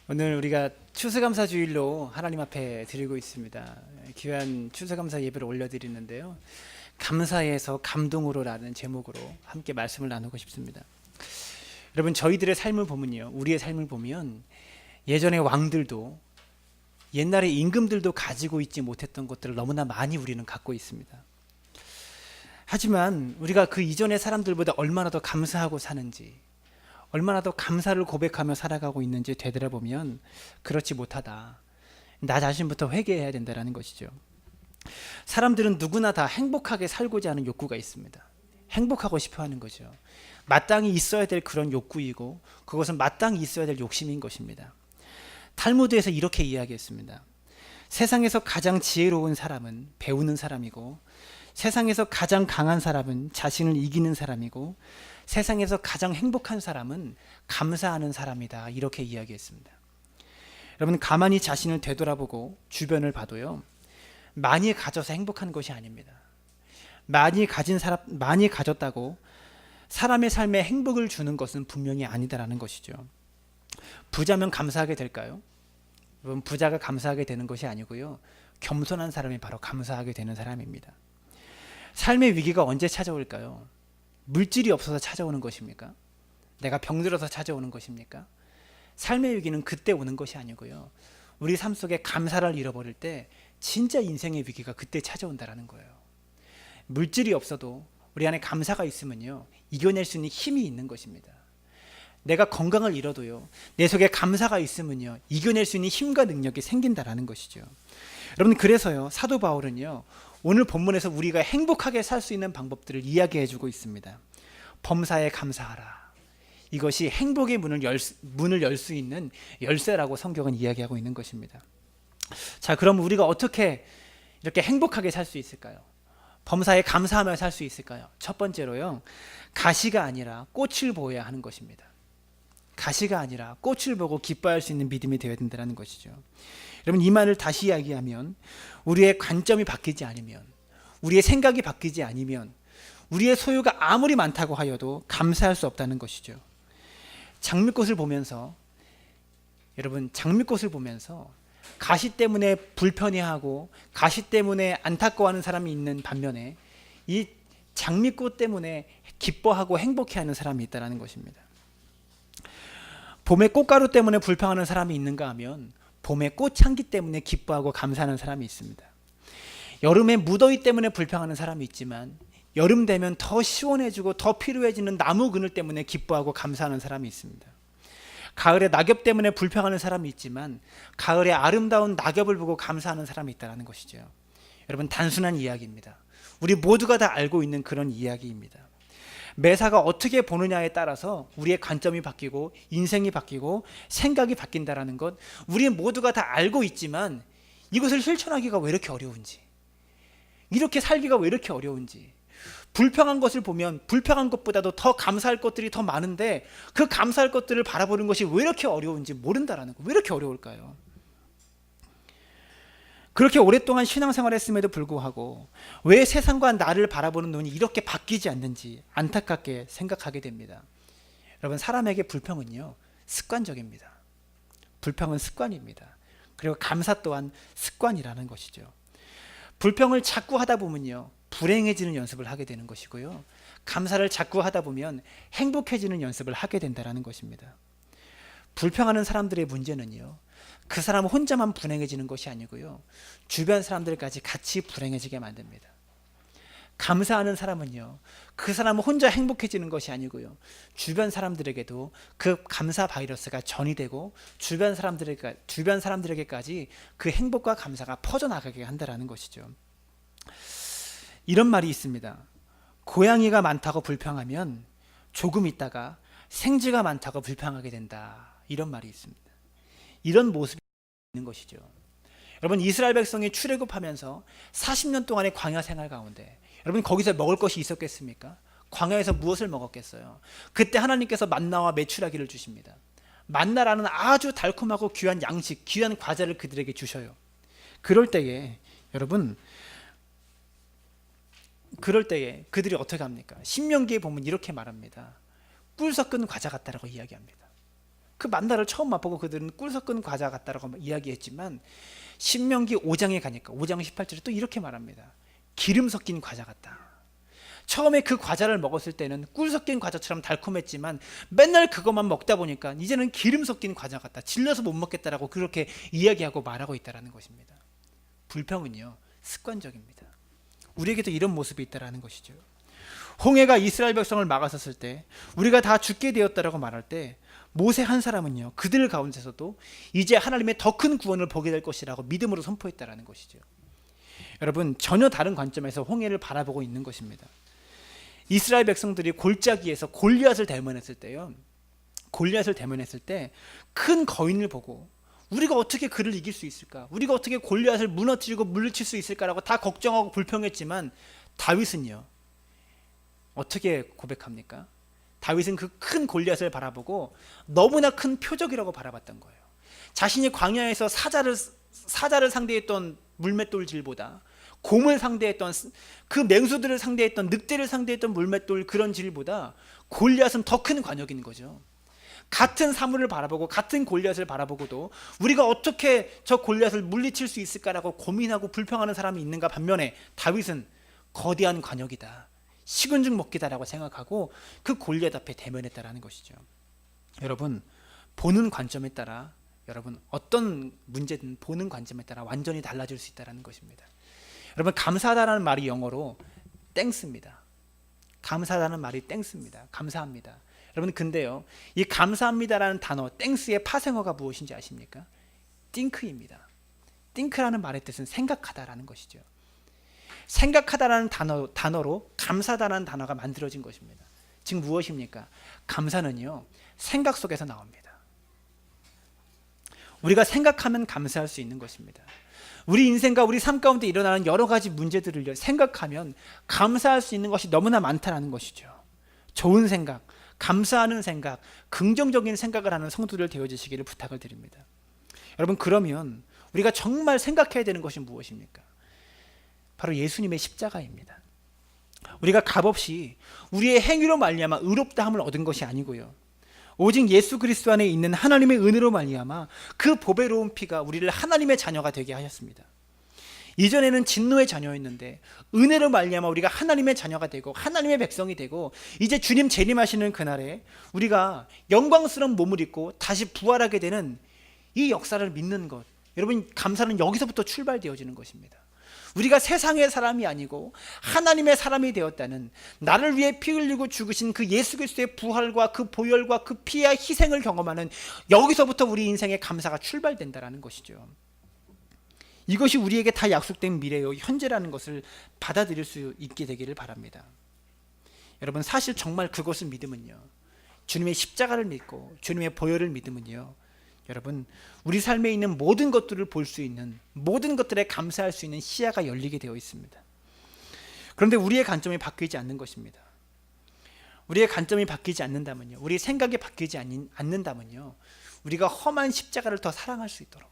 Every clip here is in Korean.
오늘 우리가 추수감사주일로 하나님 앞에 드리고 있습니다. 귀한 추수감사 예배를 올려드리는데요. 감사에서 감동으로라는 제목으로 함께 말씀을 나누고 싶습니다. 여러분, 저희들의 삶을 보면요, 우리의 삶을 보면 예전의 왕들도 옛날의 임금들도 가지고 있지 못했던 것들을 너무나 많이 우리는 갖고 있습니다. 하지만 우리가 그 이전의 사람들보다 얼마나 더 감사하고 사는지, 얼마나 더 감사를 고백하며 살아가고 있는지 되돌아보면 그렇지 못하다. 나 자신부터 회개해야 된다는 것이죠. 사람들은 누구나 다 행복하게 살고자 하는 욕구가 있습니다. 행복하고 싶어 하는 거죠. 마땅히 있어야 될 그런 욕구이고 그것은 마땅히 있어야 될 욕심인 것입니다. 탈무드에서 이렇게 이야기했습니다. 세상에서 가장 지혜로운 사람은 배우는 사람이고, 세상에서 가장 강한 사람은 자신을 이기는 사람이고, 세상에서 가장 행복한 사람은 감사하는 사람이다. 이렇게 이야기했습니다. 여러분, 가만히 자신을 되돌아보고 주변을 봐도요, 많이 가져서 행복한 것이 아닙니다. 많이 가졌다고 사람의 삶에 행복을 주는 것은 분명히 아니다라는 것이죠. 부자면 감사하게 될까요? 여러분, 부자가 감사하게 되는 것이 아니고요, 겸손한 사람이 바로 감사하게 되는 사람입니다. 삶의 위기가 언제 찾아올까요? 물질이 없어서 찾아오는 것입니까? 내가 병들어서 찾아오는 것입니까? 삶의 위기는 그때 오는 것이 아니고요, 우리 삶 속에 감사를 잃어버릴 때 진짜 인생의 위기가 그때 찾아온다라는 거예요. 물질이 없어도 우리 안에 감사가 있으면요, 이겨낼 수 있는 힘이 있는 것입니다. 내가 건강을 잃어도요, 내 속에 감사가 있으면요, 이겨낼 수 있는 힘과 능력이 생긴다라는 것이죠. 여러분, 그래서요, 사도 바울은요, 오늘 본문에서 우리가 행복하게 살 수 있는 방법들을 이야기해 주고 있습니다. 범사에 감사하라. 이것이 행복의 문을 열 수 있는 열쇠라고 성경은 이야기하고 있는 것입니다. 자, 그럼 우리가 어떻게 이렇게 행복하게 살 수 있을까요? 범사에 감사하며 살 수 있을까요? 첫 번째로요, 가시가 아니라 꽃을 보여야 하는 것입니다. 가시가 아니라 꽃을 보고 기뻐할 수 있는 믿음이 되어야 된다는 것이죠. 여러분, 이 말을 다시 이야기하면, 우리의 관점이 바뀌지 않으면, 우리의 생각이 바뀌지 않으면, 우리의 소유가 아무리 많다고 하여도 감사할 수 없다는 것이죠. 장미꽃을 보면서, 여러분, 장미꽃을 보면서 가시 때문에 불편해하고 가시 때문에 안타까워하는 사람이 있는 반면에, 이 장미꽃 때문에 기뻐하고 행복해하는 사람이 있다는 것입니다. 봄의 꽃가루 때문에 불평하는 사람이 있는가 하면, 봄의 꽃향기 때문에 기뻐하고 감사하는 사람이 있습니다. 여름에 무더위 때문에 불평하는 사람이 있지만, 여름 되면 더 시원해지고 더 필요해지는 나무 그늘 때문에 기뻐하고 감사하는 사람이 있습니다. 가을에 낙엽 때문에 불평하는 사람이 있지만, 가을에 아름다운 낙엽을 보고 감사하는 사람이 있다는 것이죠. 여러분, 단순한 이야기입니다. 우리 모두가 다 알고 있는 그런 이야기입니다. 매사가 어떻게 보느냐에 따라서 우리의 관점이 바뀌고 인생이 바뀌고 생각이 바뀐다는 것, 우리 모두가 다 알고 있지만 이것을 실천하기가 왜 이렇게 어려운지, 이렇게 살기가 왜 이렇게 어려운지, 불평한 것을 보면 불평한 것보다도 더 감사할 것들이 더 많은데 그 감사할 것들을 바라보는 것이 왜 이렇게 어려운지 모른다라는 거. 왜 이렇게 어려울까요? 그렇게 오랫동안 신앙생활을 했음에도 불구하고 왜 세상과 나를 바라보는 눈이 이렇게 바뀌지 않는지 안타깝게 생각하게 됩니다. 여러분, 사람에게 불평은요, 습관적입니다. 불평은 습관입니다. 그리고 감사 또한 습관이라는 것이죠. 불평을 자꾸 하다 보면요, 불행해지는 연습을 하게 되는 것이고요, 감사를 자꾸 하다 보면 행복해지는 연습을 하게 된다는 것입니다. 불평하는 사람들의 문제는요, 그 사람 혼자만 불행해지는 것이 아니고요, 주변 사람들까지 같이 불행해지게 만듭니다. 감사하는 사람은요, 그 사람은 혼자 행복해지는 것이 아니고요, 주변 사람들에게도 그 감사 바이러스가 전이 되고 주변 사람들에게까지 그 행복과 감사가 퍼져나가게 한다는 것이죠. 이런 말이 있습니다. 고양이가 많다고 불평하면 조금 있다가 생쥐가 많다고 불평하게 된다. 이런 말이 있습니다. 이런 모습이 있는 것이죠. 여러분, 이스라엘 백성이 출애굽하면서 40년 동안의 광야 생활 가운데, 여러분, 거기서 먹을 것이 있었겠습니까? 광야에서 무엇을 먹었겠어요? 그때 하나님께서 만나와 메추라기를 주십니다. 만나라는 아주 달콤하고 귀한 양식, 귀한 과자를 그들에게 주셔요. 그럴 때에 그들이 어떻게 합니까? 신명기에 보면 이렇게 말합니다. 꿀 섞은 과자 같다라고 이야기합니다. 그 만나를 처음 맛보고 그들은 꿀 섞은 과자 같다라고 이야기했지만 신명기 5장에 가니까 5장 18절에 또 이렇게 말합니다. 기름 섞인 과자 같다. 처음에 그 과자를 먹었을 때는 꿀 섞인 과자처럼 달콤했지만 맨날 그것만 먹다 보니까 이제는 기름 섞인 과자 같다. 질려서 못 먹겠다라고 그렇게 이야기하고 말하고 있다는 것입니다. 불평은요, 습관적입니다. 우리에게도 이런 모습이 있다는 것이죠. 홍해가 이스라엘 백성을 막았었을 때 우리가 다 죽게 되었다라고 말할 때 모세 한 사람은요, 그들 가운데서도 이제 하나님의 더 큰 구원을 보게 될 것이라고 믿음으로 선포했다라는 것이죠. 여러분, 전혀 다른 관점에서 홍해를 바라보고 있는 것입니다. 이스라엘 백성들이 골짜기에서 골리앗을 대면했을 때요, 골리앗을 대면했을 때 큰 거인을 보고 우리가 어떻게 그를 이길 수 있을까? 우리가 어떻게 골리앗을 무너뜨리고 물리칠 수 있을까라고 다 걱정하고 불평했지만 다윗은요, 어떻게 고백합니까? 다윗은 그 큰 골리앗을 바라보고 너무나 큰 표적이라고 바라봤던 거예요. 자신이 광야에서 사자를 상대했던 물맷돌질보다 곰을 상대했던 그 맹수들을 상대했던 늑대를 상대했던 물맷돌 그런 질보다 골리앗은 더 큰 관역인 거죠. 같은 사물을 바라보고 같은 골리앗을 바라보고도 우리가 어떻게 저 골리앗을 물리칠 수 있을까라고 고민하고 불평하는 사람이 있는가 반면에 다윗은 거대한 관역이다, 식은 죽 먹기다라고 생각하고 그 골리앗 앞에 대면했다라는 것이죠. 여러분, 보는 관점에 따라 여러분 어떤 문제든 보는 관점에 따라 완전히 달라질 수 있다는 것입니다. 여러분, 감사하다는 말이 영어로 땡스입니다. 감사하다는 말이 땡스입니다. 감사합니다. 여러분, 근데요, 이 감사합니다라는 단어 땡스의 파생어가 무엇인지 아십니까? think입니다. think라는 말의 뜻은 생각하다라는 것이죠. 생각하다라는 단어로 감사다라는 단어가 만들어진 것입니다. 즉 무엇입니까? 감사는요, 생각 속에서 나옵니다. 우리가 생각하면 감사할 수 있는 것입니다. 우리 인생과 우리 삶 가운데 일어나는 여러 가지 문제들을 생각하면 감사할 수 있는 것이 너무나 많다는 것이죠. 좋은 생각, 감사하는 생각, 긍정적인 생각을 하는 성도들 되어주시기를 부탁을 드립니다. 여러분, 그러면 우리가 정말 생각해야 되는 것이 무엇입니까? 바로 예수님의 십자가입니다. 우리가 값없이 우리의 행위로 말미암아 의롭다함을 얻은 것이 아니고요, 오직 예수 그리스도 안에 있는 하나님의 은혜로 말미암아 그 보배로운 피가 우리를 하나님의 자녀가 되게 하셨습니다. 이전에는 진노의 자녀였는데 은혜로 말미암아 우리가 하나님의 자녀가 되고 하나님의 백성이 되고 이제 주님 재림하시는 그날에 우리가 영광스러운 몸을 입고 다시 부활하게 되는 이 역사를 믿는 것, 여러분, 감사는 여기서부터 출발되어지는 것입니다. 우리가 세상의 사람이 아니고 하나님의 사람이 되었다는, 나를 위해 피 흘리고 죽으신 그 예수 그리스도의 부활과 그 보혈과 그 피와 희생을 경험하는, 여기서부터 우리 인생의 감사가 출발된다는 것이죠. 이것이 우리에게 다 약속된 미래요, 현재라는 것을 받아들일 수 있게 되기를 바랍니다. 여러분, 사실 정말 그것을 믿으면요, 주님의 십자가를 믿고 주님의 보혈을 믿으면요, 여러분, 우리 삶에 있는 모든 것들을 볼 수 있는, 모든 것들에 감사할 수 있는 시야가 열리게 되어 있습니다. 그런데 우리의 관점이 바뀌지 않는 것입니다. 우리의 관점이 바뀌지 않는다면요, 우리의 생각이 바뀌지 않는다면요, 우리가 험한 십자가를 더 사랑할 수 있도록,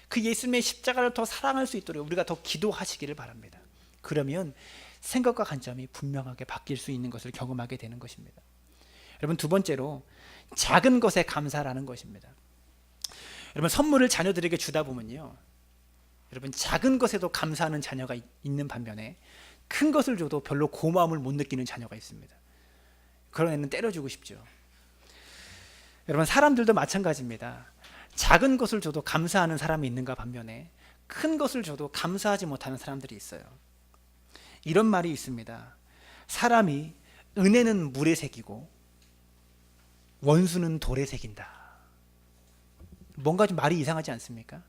그 예수님의 십자가를 더 사랑할 수 있도록 우리가 더 기도하시기를 바랍니다. 그러면 생각과 관점이 분명하게 바뀔 수 있는 것을 경험하게 되는 것입니다. 여러분, 두 번째로 작은 것에 감사라는 것입니다. 여러분, 선물을 자녀들에게 주다 보면요, 여러분, 작은 것에도 감사하는 자녀가 있는 반면에 큰 것을 줘도 별로 고마움을 못 느끼는 자녀가 있습니다. 그런 애는 때려주고 싶죠. 여러분, 사람들도 마찬가지입니다. 작은 것을 줘도 감사하는 사람이 있는가 반면에 큰 것을 줘도 감사하지 못하는 사람들이 있어요. 이런 말이 있습니다. 사람이 은혜는 물에 새기고 원수는 돌에 새긴다. 뭔가 좀 말이 이상하지 않습니까?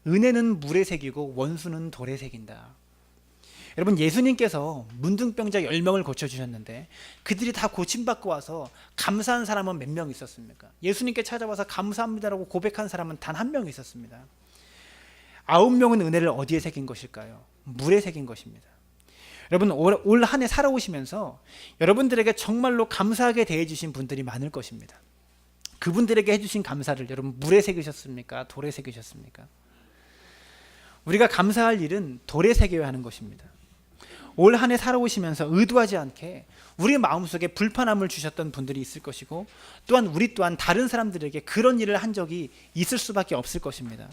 은혜는 물에 새기고 원수는 돌에 새긴다. 여러분, 예수님께서 문둥병자 10명을 고쳐주셨는데 그들이 다 고침받고 와서 감사한 사람은 몇 명 있었습니까? 예수님께 찾아와서 감사합니다라고 고백한 사람은 단 한 명 있었습니다. 9명은 은혜를 어디에 새긴 것일까요? 물에 새긴 것입니다. 여러분, 올 한 해 살아오시면서 여러분들에게 정말로 감사하게 대해주신 분들이 많을 것입니다. 그분들에게 해주신 감사를 여러분 물에 새기셨습니까? 돌에 새기셨습니까? 우리가 감사할 일은 돌에 새겨야 하는 것입니다. 올 한 해 살아오시면서 의도하지 않게 우리 마음속에 불편함을 주셨던 분들이 있을 것이고, 또한 우리 또한 다른 사람들에게 그런 일을 한 적이 있을 수밖에 없을 것입니다.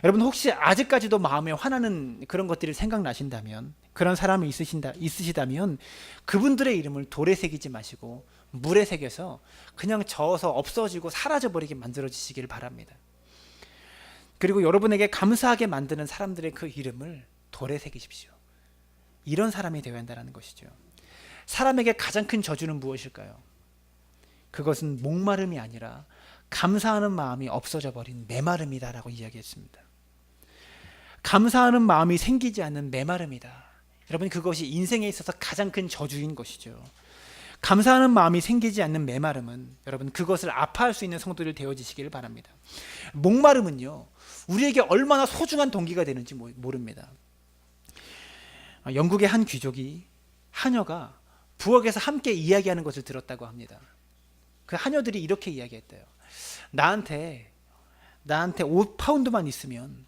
여러분, 혹시 아직까지도 마음에 화나는 그런 것들이 생각나신다면, 그런 사람이 있으시다면 그분들의 이름을 돌에 새기지 마시고 물에 새겨서 그냥 저어서 없어지고 사라져버리게 만들어 주시길 바랍니다. 그리고 여러분에게 감사하게 만드는 사람들의 그 이름을 돌에 새기십시오. 이런 사람이 되어야 한다는 것이죠. 사람에게 가장 큰 저주는 무엇일까요? 그것은 목마름이 아니라 감사하는 마음이 없어져 버린 메마름이다라고 이야기했습니다. 감사하는 마음이 생기지 않는 메마름이다. 여러분, 그것이 인생에 있어서 가장 큰 저주인 것이죠. 감사하는 마음이 생기지 않는 메마름은, 여러분, 그것을 아파할 수 있는 성도들 되어지시길 바랍니다. 목마름은요, 우리에게 얼마나 소중한 동기가 되는지 모릅니다. 영국의 한 귀족이 하녀가 부엌에서 함께 이야기하는 것을 들었다고 합니다. 그 하녀들이 이렇게 이야기했대요. 나한테 5파운드만 있으면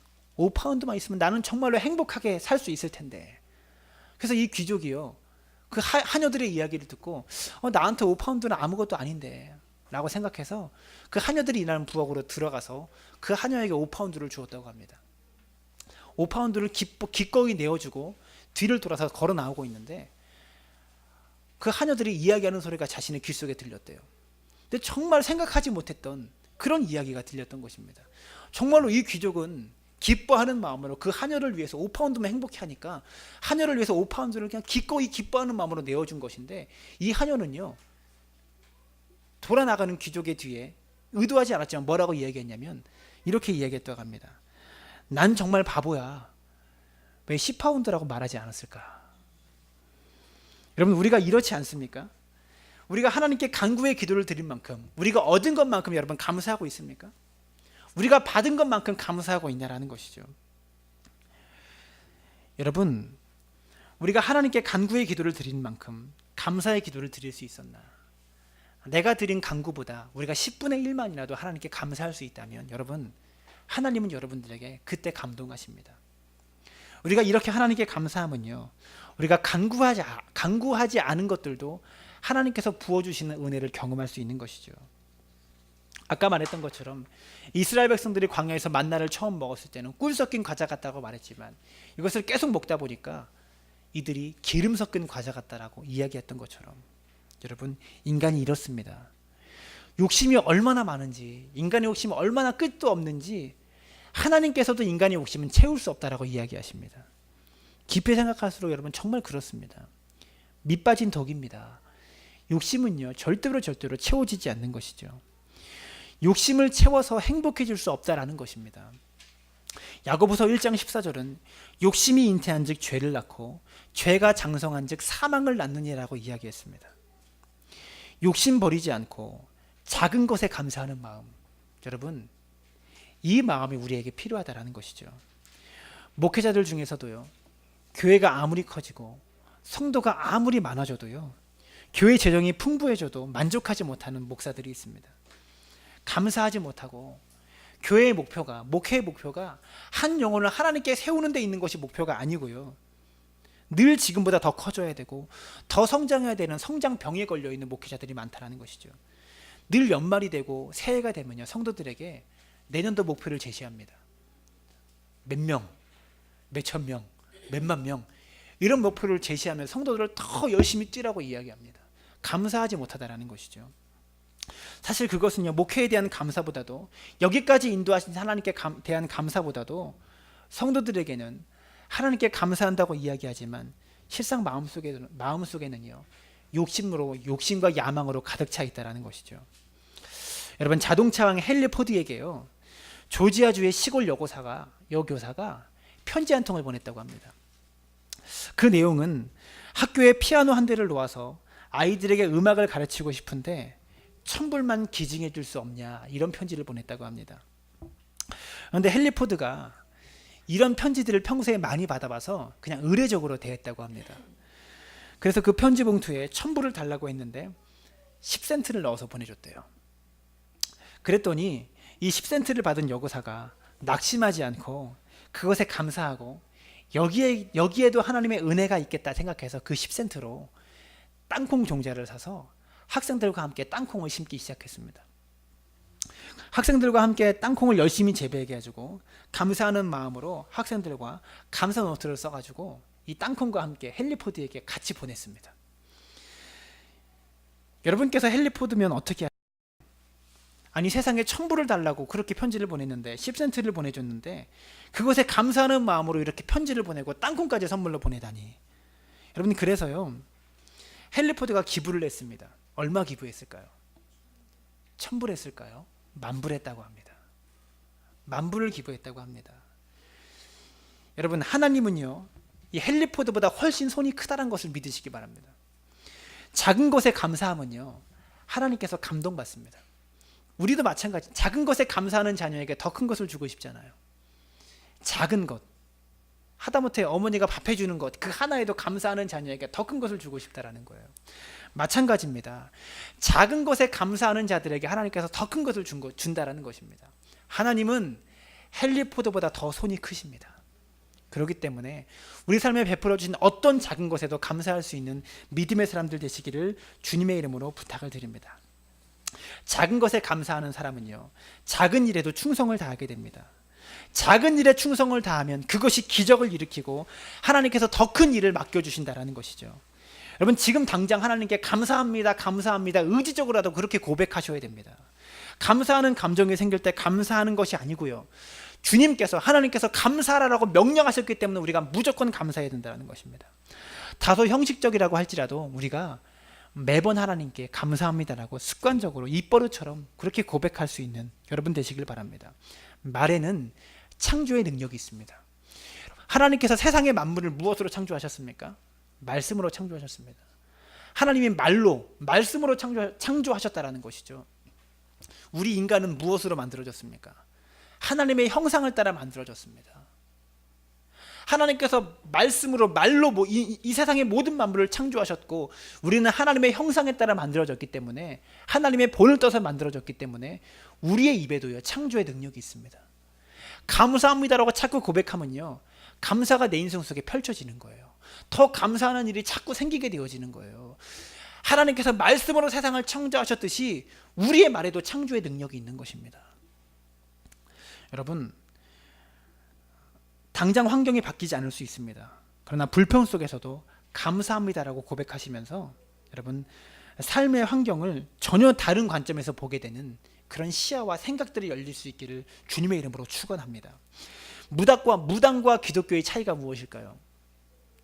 나는 정말로 행복하게 살 수 있을 텐데. 그래서 이 귀족이요, 그 하녀들의 이야기를 듣고 나한테 5파운드는 아무것도 아닌데 라고 생각해서 그 하녀들이 일하는 부엌으로 들어가서 그 하녀에게 5파운드를 주었다고 합니다. 5파운드를 기꺼이 내어주고 뒤를 돌아서 걸어 나오고 있는데, 그 하녀들이 이야기하는 소리가 자신의 귀 속에 들렸대요. 근데 정말 생각하지 못했던 그런 이야기가 들렸던 것입니다. 정말로 이 귀족은 기뻐하는 마음으로 그 하녀를 위해서 5파운드만 행복해 하니까 하녀를 위해서 5파운드를 그냥 기꺼이 기뻐하는 마음으로 내어준 것인데, 이 하녀는요, 돌아나가는 귀족의 뒤에 의도하지 않았지만 뭐라고 이야기했냐면 이렇게 이야기했다고 합니다. 난 정말 바보야. 왜 10파운드라고 말하지 않았을까? 여러분, 우리가 이렇지 않습니까? 우리가 하나님께 간구의 기도를 드린 만큼, 우리가 얻은 것만큼 여러분 감사하고 있습니까? 우리가 받은 것만큼 감사하고 있냐라는 것이죠. 여러분, 우리가 하나님께 간구의 기도를 드린 만큼 감사의 기도를 드릴 수 있었나? 내가 드린 간구보다 우리가 10분의 1만이라도 하나님께 감사할 수 있다면, 여러분, 하나님은 여러분들에게 그때 감동하십니다. 우리가 이렇게 하나님께 감사하면요, 우리가 간구하지 않은 것들도 하나님께서 부어주시는 은혜를 경험할 수 있는 것이죠. 아까 말했던 것처럼 이스라엘 백성들이 광야에서 만나를 처음 먹었을 때는 꿀 섞인 과자 같다고 말했지만, 이것을 계속 먹다 보니까 이들이 기름 섞인 과자 같다라고 이야기했던 것처럼, 여러분, 인간이 이렇습니다. 욕심이 얼마나 많은지, 인간의 욕심이 얼마나 끝도 없는지 하나님께서도 인간의 욕심은 채울 수 없다라고 이야기하십니다. 깊이 생각할수록 여러분 정말 그렇습니다. 밑 빠진 덕입니다. 욕심은요, 절대로 채워지지 않는 것이죠. 욕심을 채워서 행복해질 수 없다라는 것입니다. 야고보서 1장 14절은 욕심이 잉태한즉 죄를 낳고 죄가 장성한즉 사망을 낳느니라고 이야기했습니다. 욕심 버리지 않고 작은 것에 감사하는 마음, 여러분, 이 마음이 우리에게 필요하다라는 것이죠. 목회자들 중에서도요, 교회가 아무리 커지고 성도가 아무리 많아져도요, 교회 재정이 풍부해져도 만족하지 못하는 목사들이 있습니다. 감사하지 못하고 목회의 목표가 한 영혼을 하나님께 세우는 데 있는 것이 목표가 아니고요, 늘 지금보다 더 커져야 되고 더 성장해야 되는 성장병에 걸려있는 목회자들이 많다는 것이죠. 늘 연말이 되고 새해가 되면요, 성도들에게 내년도 목표를 제시합니다. 몇 명, 몇천 명, 몇만 명, 이런 목표를 제시하며 성도들을 더 열심히 뛰라고 이야기합니다. 감사하지 못하다라는 것이죠. 사실 그것은요, 목회에 대한 감사보다도, 여기까지 인도하신 하나님께 대한 감사보다도, 성도들에게는 하나님께 감사한다고 이야기하지만 실상 마음속에는요, 욕심과 야망으로 가득 차 있다라는 것이죠. 여러분, 자동차왕 헨리 포드에게요, 조지아주의 시골 여교사가 편지 한 통을 보냈다고 합니다. 그 내용은 학교에 피아노 한 대를 놓아서 아이들에게 음악을 가르치고 싶은데 천불만 기증해 줄 수 없냐, 이런 편지를 보냈다고 합니다. 그런데 헨리 포드가 이런 편지들을 평소에 많이 받아봐서 그냥 의례적으로 대했다고 합니다. 그래서 그 편지 봉투에 천불을 달라고 했는데 10센트를 넣어서 보내줬대요. 그랬더니 이 10센트를 받은 여고사가 낙심하지 않고 그것에 감사하고 여기에도 하나님의 은혜가 있겠다 생각해서 그 10센트로 땅콩 종자를 사서 학생들과 함께 땅콩을 심기 시작했습니다. 학생들과 함께 땅콩을 열심히 재배해가지고 감사하는 마음으로 학생들과 감사 노트를 써가지고 이 땅콩과 함께 헨리 포드에게 같이 보냈습니다. 여러분께서 헨리 포드면 어떻게 하세요? 아니, 세상에 1000불을 달라고 그렇게 편지를 보냈는데, 10센트를 보내줬는데, 그것에 감사하는 마음으로 이렇게 편지를 보내고 땅콩까지 선물로 보내다니. 여러분, 그래서요, 헨리 포드가 기부를 했습니다. 얼마 기부했을까요? 1000불 했을까요? 10,000불 했다고 합니다. 10,000불을 기부했다고 합니다. 여러분, 하나님은요, 이 헨리 포드보다 훨씬 손이 크다는 것을 믿으시기 바랍니다. 작은 것에 감사하면요, 하나님께서 감동받습니다. 우리도 마찬가지. 작은 것에 감사하는 자녀에게 더 큰 것을 주고 싶잖아요. 작은 것, 하다못해 어머니가 밥 해주는 것, 그 하나에도 감사하는 자녀에게 더 큰 것을 주고 싶다라는 거예요. 마찬가지입니다. 작은 것에 감사하는 자들에게 하나님께서 더 큰 것을 준다라는 것입니다. 하나님은 헨리 포드보다 더 손이 크십니다. 그렇기 때문에 우리 삶에 베풀어 주신 어떤 작은 것에도 감사할 수 있는 믿음의 사람들 되시기를 주님의 이름으로 부탁을 드립니다. 작은 것에 감사하는 사람은요, 작은 일에도 충성을 다하게 됩니다. 작은 일에 충성을 다하면 그것이 기적을 일으키고 하나님께서 더 큰 일을 맡겨주신다는 것이죠. 여러분, 지금 당장 하나님께 감사합니다, 감사합니다, 의지적으로라도 그렇게 고백하셔야 됩니다. 감사하는 감정이 생길 때 감사하는 것이 아니고요, 주님께서, 하나님께서 감사하라고 명령하셨기 때문에 우리가 무조건 감사해야 된다는 것입니다. 다소 형식적이라고 할지라도 우리가 매번 하나님께 감사합니다라고 습관적으로 입버릇처럼 그렇게 고백할 수 있는 여러분 되시길 바랍니다. 말에는 창조의 능력이 있습니다. 하나님께서 세상의 만물을 무엇으로 창조하셨습니까? 말씀으로 창조하셨습니다. 하나님이 말씀으로 창조하셨다라는 것이죠. 우리 인간은 무엇으로 만들어졌습니까? 하나님의 형상을 따라 만들어졌습니다. 하나님께서 말씀으로, 말로 이 세상의 모든 만물을 창조하셨고, 우리는 하나님의 형상에 따라 만들어졌기 때문에, 하나님의 본을 떠서 만들어졌기 때문에 우리의 입에도요, 창조의 능력이 있습니다. 감사합니다라고 자꾸 고백하면요, 감사가 내 인생 속에 펼쳐지는 거예요. 더 감사하는 일이 자꾸 생기게 되어지는 거예요. 하나님께서 말씀으로 세상을 창조하셨듯이 우리의 말에도 창조의 능력이 있는 것입니다. 여러분, 당장 환경이 바뀌지 않을 수 있습니다. 그러나 불평 속에서도 감사합니다라고 고백하시면서 여러분, 삶의 환경을 전혀 다른 관점에서 보게 되는 그런 시야와 생각들이 열릴 수 있기를 주님의 이름으로 축원합니다. 무당과 기독교의 차이가 무엇일까요?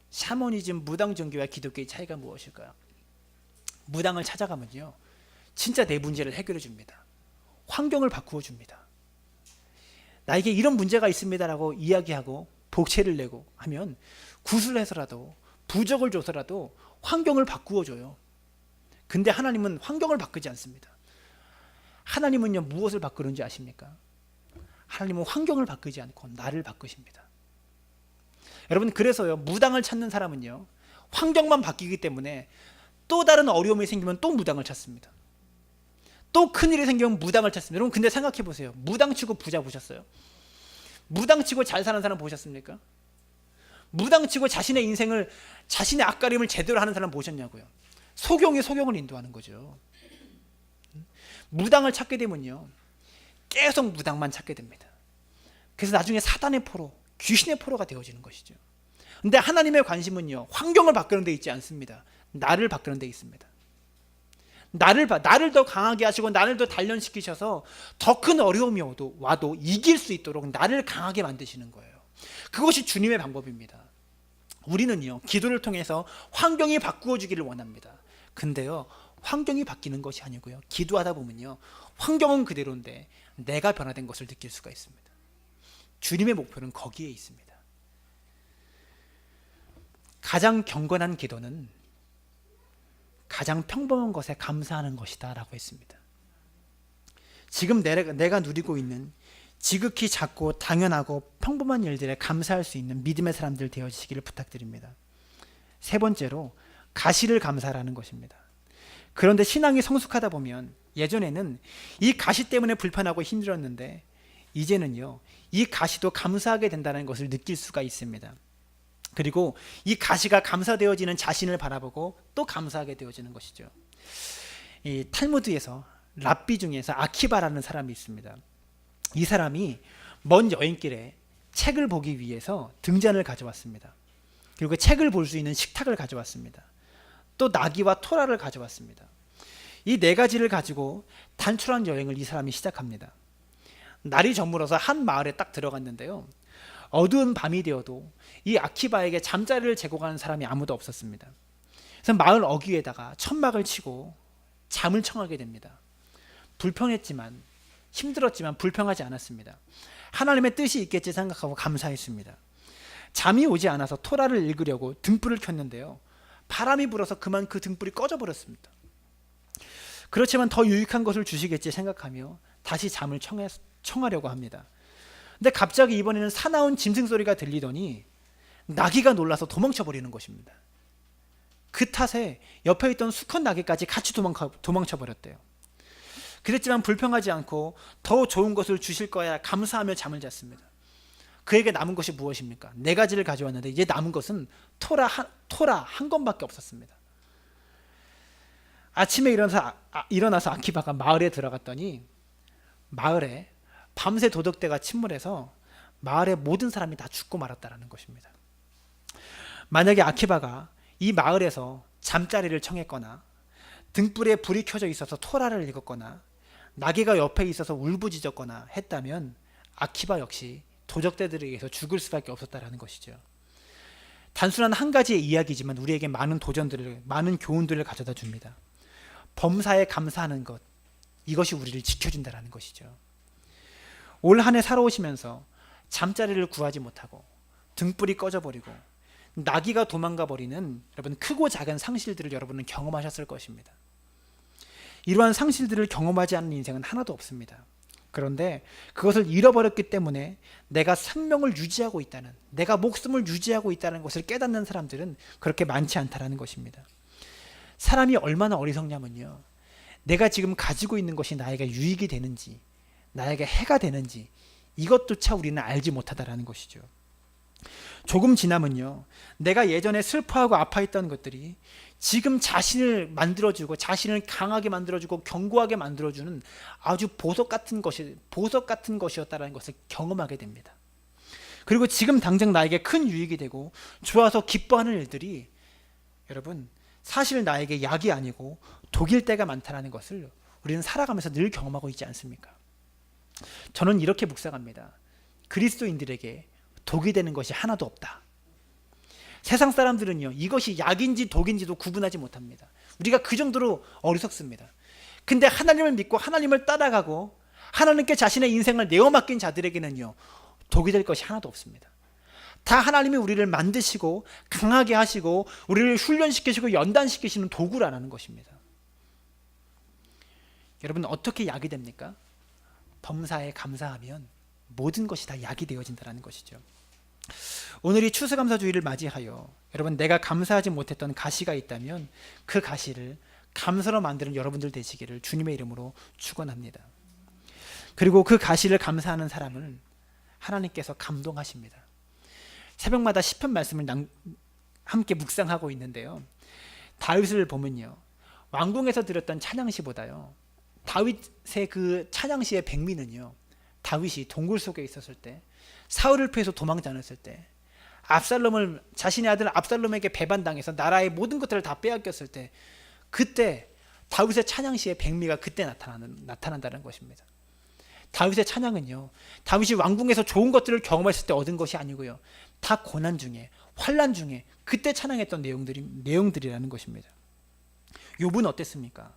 샤머니즘, 무당 종교와 기독교의 차이가 무엇일까요? 무당을 찾아가면요, 진짜 내 문제를 해결해 줍니다. 환경을 바꾸어 줍니다. 나에게 이런 문제가 있습니다라고 이야기하고 복채를 내고 하면 구슬해서라도 부적을 줘서라도 환경을 바꾸어 줘요. 근데 하나님은 환경을 바꾸지 않습니다. 하나님은요, 무엇을 바꾸는지 아십니까? 하나님은 환경을 바꾸지 않고 나를 바꾸십니다. 여러분, 그래서요, 무당을 찾는 사람은요, 환경만 바뀌기 때문에 또 다른 어려움이 생기면 또 무당을 찾습니다. 또 큰일이 생기면 무당을 찾습니다. 여러분, 근데 생각해 보세요. 무당치고 부자 보셨어요? 무당치고 잘 사는 사람 보셨습니까? 무당치고 자신의 인생을, 자신의 앞가림을 제대로 하는 사람 보셨냐고요? 소경이 소경을 인도하는 거죠. 무당을 찾게 되면요, 계속 무당만 찾게 됩니다. 그래서 나중에 사단의 포로, 귀신의 포로가 되어지는 것이죠. 근데 하나님의 관심은요, 환경을 바꾸는 데 있지 않습니다. 나를 바꾸는 데 있습니다. 나를 더 강하게 하시고 나를 더 단련시키셔서 더 큰 어려움이 와도 이길 수 있도록 나를 강하게 만드시는 거예요. 그것이 주님의 방법입니다. 우리는요, 기도를 통해서 환경이 바꾸어 주기를 원합니다. 근데요, 환경이 바뀌는 것이 아니고요, 기도하다 보면요, 환경은 그대로인데 내가 변화된 것을 느낄 수가 있습니다. 주님의 목표는 거기에 있습니다. 가장 경건한 기도는 가장 평범한 것에 감사하는 것이다 라고 했습니다. 지금 내가 누리고 있는 지극히 작고 당연하고 평범한 일들에 감사할 수 있는 믿음의 사람들 되어지시기를 부탁드립니다. 세 번째로 가시를 감사하라는 것입니다. 그런데 신앙이 성숙하다 보면 예전에는 이 가시 때문에 불편하고 힘들었는데 이제는요, 이 가시도 감사하게 된다는 것을 느낄 수가 있습니다. 그리고 이 가시가 감사되어지는 자신을 바라보고 또 감사하게 되어지는 것이죠. 이 탈무드에서 랍비 중에서 아키바라는 사람이 있습니다. 이 사람이 먼 여행길에 책을 보기 위해서 등잔을 가져왔습니다. 그리고 책을 볼 수 있는 식탁을 가져왔습니다. 또 나귀와 토라를 가져왔습니다. 이 네 가지를 가지고 단출한 여행을 이 사람이 시작합니다. 날이 저물어서 한 마을에 딱 들어갔는데요. 어두운 밤이 되어도 이 아키바에게 잠자리를 제공하는 사람이 아무도 없었습니다. 그래서 마을 어귀에다가 천막을 치고 잠을 청하게 됩니다. 불평했지만, 힘들었지만 불평하지 않았습니다. 하나님의 뜻이 있겠지 생각하고 감사했습니다. 잠이 오지 않아서 토라를 읽으려고 등불을 켰는데요. 바람이 불어서 그만 그 등불이 꺼져버렸습니다. 그렇지만 더 유익한 것을 주시겠지 생각하며 다시 잠을 청하려고 합니다. 근데 갑자기 이번에는 사나운 짐승 소리가 들리더니 나귀가 놀라서 도망쳐버리는 것입니다. 그 탓에 옆에 있던 수컷 나귀까지 같이 도망쳐버렸대요. 그랬지만 불평하지 않고 더 좋은 것을 주실 거야 감사하며 잠을 잤습니다. 그에게 남은 것이 무엇입니까? 네 가지를 가져왔는데 이제 남은 것은 토라 한 건밖에 없었습니다. 아침에 일어나서 아키바가 마을에 들어갔더니 마을에 밤새 도둑대가 침몰해서 마을의 모든 사람이 다 죽고 말았다는 것입니다. 만약에 아키바가 이 마을에서 잠자리를 청했거나 등불에 불이 켜져 있어서 토라를 읽었거나 나귀가 옆에 있어서 울부짖었거나 했다면 아키바 역시 도적대들에 의해서 죽을 수밖에 없었다는 것이죠. 단순한 한 가지의 이야기지만 우리에게 많은 도전들을, 많은 교훈들을 가져다 줍니다. 범사에 감사하는 것, 이것이 우리를 지켜준다는 것이죠. 올 한 해 살아오시면서 잠자리를 구하지 못하고 등불이 꺼져버리고 나귀가 도망가 버리는 여러분 크고 작은 상실들을 여러분은 경험하셨을 것입니다. 이러한 상실들을 경험하지 않는 인생은 하나도 없습니다. 그런데 그것을 잃어버렸기 때문에 내가 생명을 유지하고 있다는, 내가 목숨을 유지하고 있다는 것을 깨닫는 사람들은 그렇게 많지 않다는 것입니다. 사람이 얼마나 어리석냐면요, 내가 지금 가지고 있는 것이 나에게 유익이 되는지, 나에게 해가 되는지 이것조차 우리는 알지 못하다라는 것이죠. 조금 지나면요, 내가 예전에 슬퍼하고 아파했던 것들이 지금 자신을 만들어주고 자신을 강하게 만들어주고 견고하게 만들어주는 아주 보석 같은 것이었다는 것을 경험하게 됩니다. 그리고 지금 당장 나에게 큰 유익이 되고 좋아서 기뻐하는 일들이 여러분 사실 나에게 약이 아니고 독일 때가 많다는 것을 우리는 살아가면서 늘 경험하고 있지 않습니까? 저는 이렇게 묵상합니다. 그리스도인들에게 독이 되는 것이 하나도 없다. 세상 사람들은요, 이것이 약인지 독인지도 구분하지 못합니다. 우리가 그 정도로 어리석습니다. 근데 하나님을 믿고 하나님을 따라가고 하나님께 자신의 인생을 내어맡긴 자들에게는요, 독이 될 것이 하나도 없습니다. 다 하나님이 우리를 만드시고 강하게 하시고 우리를 훈련시키시고 연단시키시는 도구라는 것입니다. 여러분, 어떻게 약이 됩니까? 범사에 감사하면 모든 것이 다 약이 되어진다는 것이죠. 오늘이 추수감사주의를 맞이하여 여러분, 내가 감사하지 못했던 가시가 있다면 그 가시를 감사로 만드는 여러분들 되시기를 주님의 이름으로 축원합니다. 그리고 그 가시를 감사하는 사람을 하나님께서 감동하십니다. 새벽마다 시편 말씀을 함께 묵상하고 있는데요, 다윗을 보면요, 왕궁에서 드렸던 찬양시보다요, 다윗의 그 찬양시의 백미는요, 다윗이 동굴 속에 있었을 때, 사울을 피해서 도망지 않았을 때, 자신의 아들 압살롬에게 배반당해서 나라의 모든 것들을 다 빼앗겼을 때, 그때 다윗의 찬양시의 백미가 그때 나타난다는 것입니다. 다윗의 찬양은요, 다윗이 왕궁에서 좋은 것들을 경험했을 때 얻은 것이 아니고요, 다 고난 중에, 환난 중에 그때 찬양했던 내용들이라는 것입니다. 욥은 어땠습니까?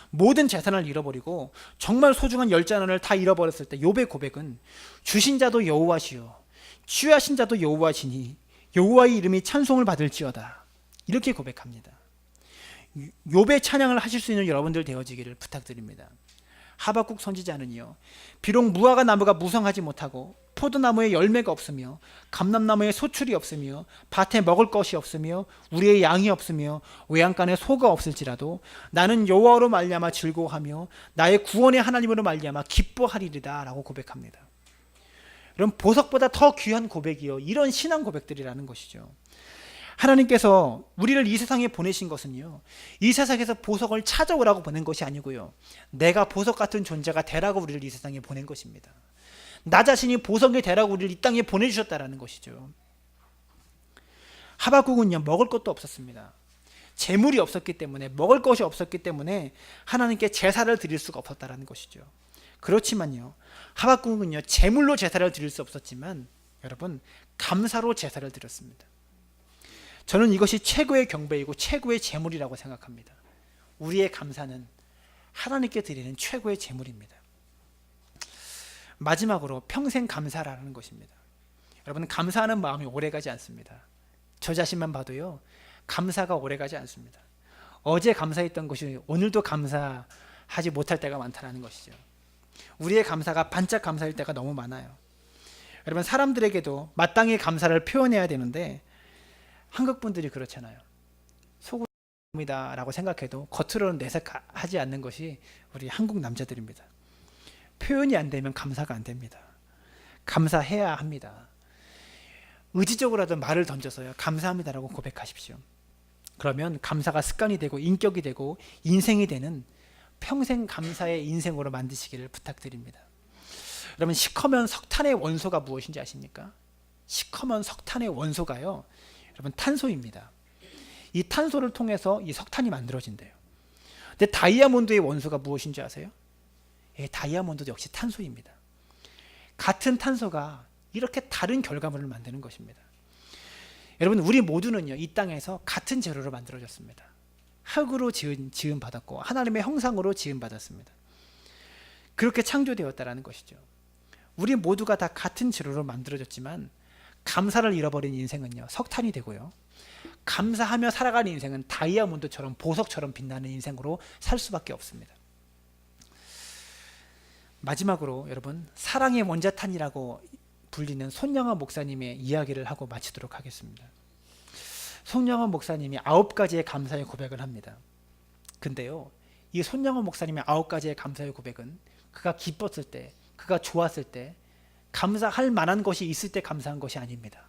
모든 재산을 잃어버리고 정말 소중한 열잔원을 다 잃어버렸을 때 욥의 고백은 주신 자도 여호와시요 취하신 자도 여호와시니 여호와의 이름이 찬송을 받을지어다, 이렇게 고백합니다. 욥의 찬양을 하실 수 있는 여러분들 되어지기를 부탁드립니다. 하박국 선지자는요, 비록 무화과 나무가 무성하지 못하고 포도나무에 열매가 없으며 감람나무에 소출이 없으며 밭에 먹을 것이 없으며 우리의 양이 없으며 외양간에 소가 없을지라도 나는 여호와로 말미암아 즐거워하며 나의 구원의 하나님으로 말미암아 기뻐하리이다 라고 고백합니다. 여러분 보석보다 더 귀한 고백이요. 이런 신앙 고백들이라는 것이죠. 하나님께서 우리를 이 세상에 보내신 것은요, 이 세상에서 보석을 찾아오라고 보낸 것이 아니고요, 내가 보석 같은 존재가 되라고 우리를 이 세상에 보낸 것입니다. 나 자신이 보석이 되라고 우리를 이 땅에 보내주셨다라는 것이죠. 하박국은요, 먹을 것도 없었습니다. 재물이 없었기 때문에, 먹을 것이 없었기 때문에 하나님께 제사를 드릴 수가 없었다라는 것이죠. 그렇지만요, 하박국은요, 재물로 제사를 드릴 수 없었지만 여러분, 감사로 제사를 드렸습니다. 저는 이것이 최고의 경배이고 최고의 제물이라고 생각합니다. 우리의 감사는 하나님께 드리는 최고의 제물입니다. 마지막으로 평생 감사라는 것입니다. 여러분, 감사하는 마음이 오래가지 않습니다. 저 자신만 봐도요, 감사가 오래가지 않습니다. 어제 감사했던 것이 오늘도 감사하지 못할 때가 많다는 것이죠. 우리의 감사가 반짝 감사일 때가 너무 많아요. 여러분, 사람들에게도 마땅히 감사를 표현해야 되는데 한국 분들이 그렇잖아요. 속으로입니다 라고 생각해도 겉으로는 내색하지 않는 것이 우리 한국 남자들입니다. 표현이 안 되면 감사가 안 됩니다. 감사해야 합니다. 의지적으로라도 말을 던져서요, 감사합니다라고 고백하십시오. 그러면 감사가 습관이 되고 인격이 되고 인생이 되는 평생 감사의 인생으로 만드시기를 부탁드립니다. 여러분, 시커먼 석탄의 원소가 무엇인지 아십니까? 시커먼 석탄의 원소가요, 여러분, 탄소입니다. 이 탄소를 통해서 이 석탄이 만들어진대요. 근데 다이아몬드의 원소가 무엇인지 아세요? 예, 다이아몬드도 역시 탄소입니다. 같은 탄소가 이렇게 다른 결과물을 만드는 것입니다. 여러분, 우리 모두는요, 이 땅에서 같은 재료로 만들어졌습니다. 흙으로 지음 받았고 하나님의 형상으로 지음 받았습니다. 그렇게 창조되었다라는 것이죠. 우리 모두가 다 같은 재료로 만들어졌지만 감사를 잃어버린 인생은요, 석탄이 되고요, 감사하며 살아가는 인생은 다이아몬드처럼 보석처럼 빛나는 인생으로 살 수밖에 없습니다. 마지막으로 여러분, 사랑의 원자탄이라고 불리는 손양원 목사님의 이야기를 하고 마치도록 하겠습니다. 손양원 목사님이 9가지의 감사의 고백을 합니다. 근데요, 이 손양원 목사님의 9가지의 감사의 고백은 그가 기뻤을 때, 그가 좋았을 때, 감사할 만한 것이 있을 때 감사한 것이 아닙니다.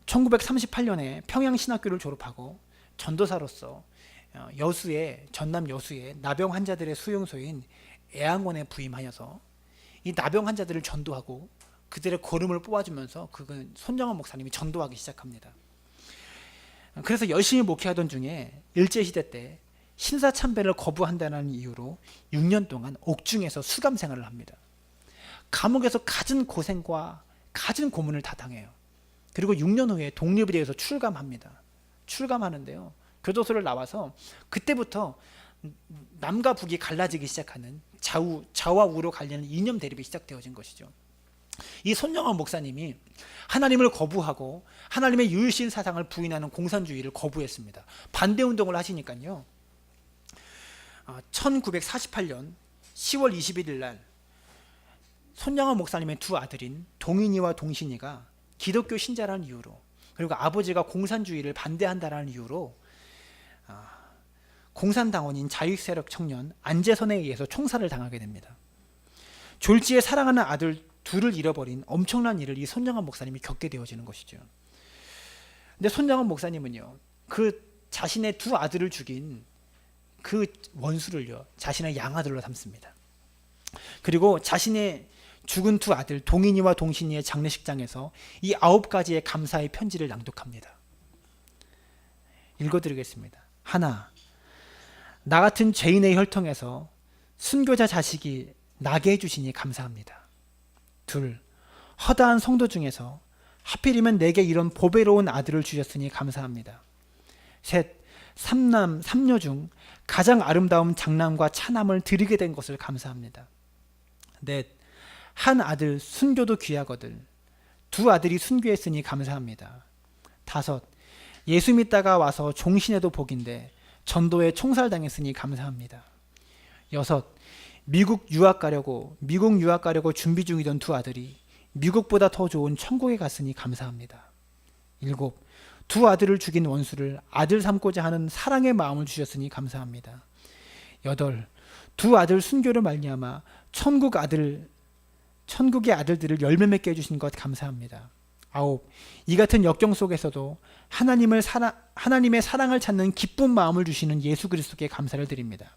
1938년에 평양신학교를 졸업하고 전도사로서 전남 여수의 나병 환자들의 수용소인 애양원에 부임하여서 이 나병 환자들을 전도하고 그들의 걸음을 뽑아주면서 그건 손정원 목사님이 전도하기 시작합니다. 그래서 열심히 목회하던 중에 일제시대 때 신사참배를 거부한다는 이유로 6년 동안 옥중에서 수감 생활을 합니다. 감옥에서 갖은 고생과 갖은 고문을 다 당해요. 그리고 6년 후에 독립에 대해서 출감합니다. 출감하는데요, 교도소를 나와서 그때부터 남과 북이 갈라지기 시작하는 좌와 우로 갈리는 이념 대립이 시작되어진 것이죠. 이 손영원 목사님이 하나님을 거부하고 하나님의 유일신 사상을 부인하는 공산주의를 거부했습니다. 반대운동을 하시니까요, 1948년 10월 21일 날 손영원 목사님의 두 아들인 동인이와 동신이가 기독교 신자라는 이유로, 그리고 아버지가 공산주의를 반대한다는 이유로 공산당원인 자유세력 청년 안재선에 의해서 총살을 당하게 됩니다. 졸지에 사랑하는 아들 둘을 잃어버린 엄청난 일을 이 손영원 목사님이 겪게 되어지는 것이죠. 근데 손영원 목사님은요, 그 자신의 두 아들을 죽인 그 원수를요, 자신의 양아들로 삼습니다. 그리고 자신의 죽은 두 아들 동인이와 동신이의 장례식장에서 이 9가지의 감사의 편지를 낭독합니다. 읽어드리겠습니다. 하나, 나 같은 죄인의 혈통에서 순교자 자식이 나게 해주시니 감사합니다. 둘, 허다한 성도 중에서 하필이면 내게 이런 보배로운 아들을 주셨으니 감사합니다. 셋, 삼남 삼녀 중 가장 아름다운 장남과 차남을 드리게 된 것을 감사합니다. 넷, 한 아들 순교도 귀하거들 두 아들이 순교했으니 감사합니다. 다섯, 예수 믿다가 와서 종신에도 복인데 전도에 총살당했으니 감사합니다. 여섯, 미국 유학 가려고 준비 중이던 두 아들이 미국보다 더 좋은 천국에 갔으니 감사합니다. 일곱, 두 아들을 죽인 원수를 아들 삼고자 하는 사랑의 마음을 주셨으니 감사합니다. 여덟, 두 아들 순교를 말미암아 천국의 아들들을 열매 맺게 해주신 것 감사합니다. 9. 이 같은 역경 속에서도 하나님의 사랑을 찾는 기쁜 마음을 주시는 예수 그리스도께 감사를 드립니다.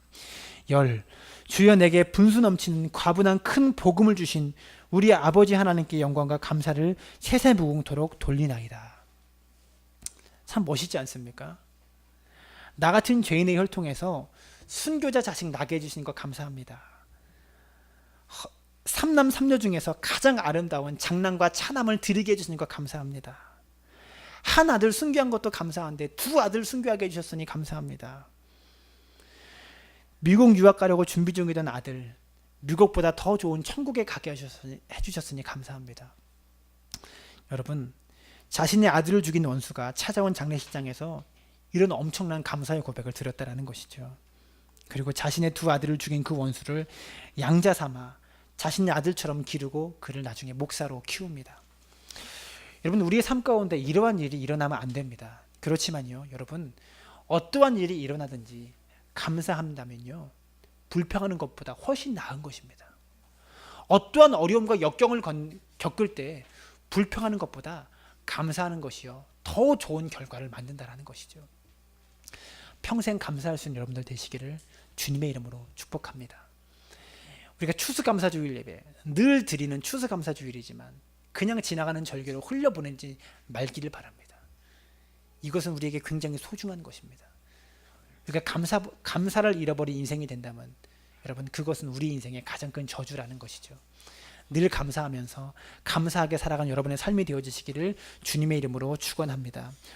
10. 주여 내게 분수 넘치는 과분한 큰 복음을 주신 우리 아버지 하나님께 영광과 감사를 세세무궁토록 돌리나이다. 참 멋있지 않습니까? 나 같은 죄인의 혈통에서 순교자 자식 나게 해주신 것 감사합니다. 삼남 삼녀 중에서 가장 아름다운 장남과 차남을 드리게 해주신 것 감사합니다. 한 아들 순교한 것도 감사한데 두 아들 순교하게 해주셨으니 감사합니다. 미국 유학 가려고 준비 중이던 아들, 미국보다 더 좋은 천국에 가게 해주셨으니 감사합니다. 여러분, 자신의 아들을 죽인 원수가 찾아온 장례식장에서 이런 엄청난 감사의 고백을 드렸다라는 것이죠. 그리고 자신의 두 아들을 죽인 그 원수를 양자 삼아 자신의 아들처럼 기르고 그를 나중에 목사로 키웁니다. 여러분, 우리의 삶 가운데 이러한 일이 일어나면 안 됩니다. 그렇지만요, 여러분, 어떠한 일이 일어나든지 감사한다면요, 불평하는 것보다 훨씬 나은 것입니다. 어떠한 어려움과 역경을 겪을 때 불평하는 것보다 감사하는 것이요, 더 좋은 결과를 만든다라는 것이죠. 평생 감사할 수 있는 여러분들 되시기를 주님의 이름으로 축복합니다. 우리가 추수감사주일 예배, 늘 드리는 추수감사주일이지만 그냥 지나가는 절기로 흘려보내지 말기를 바랍니다. 이것은 우리에게 굉장히 소중한 것입니다. 우리가 감사를 잃어버린 인생이 된다면 여러분, 그것은 우리 인생의 가장 큰 저주라는 것이죠. 늘 감사하면서 감사하게 살아간 여러분의 삶이 되어지시기를 주님의 이름으로 축원합니다.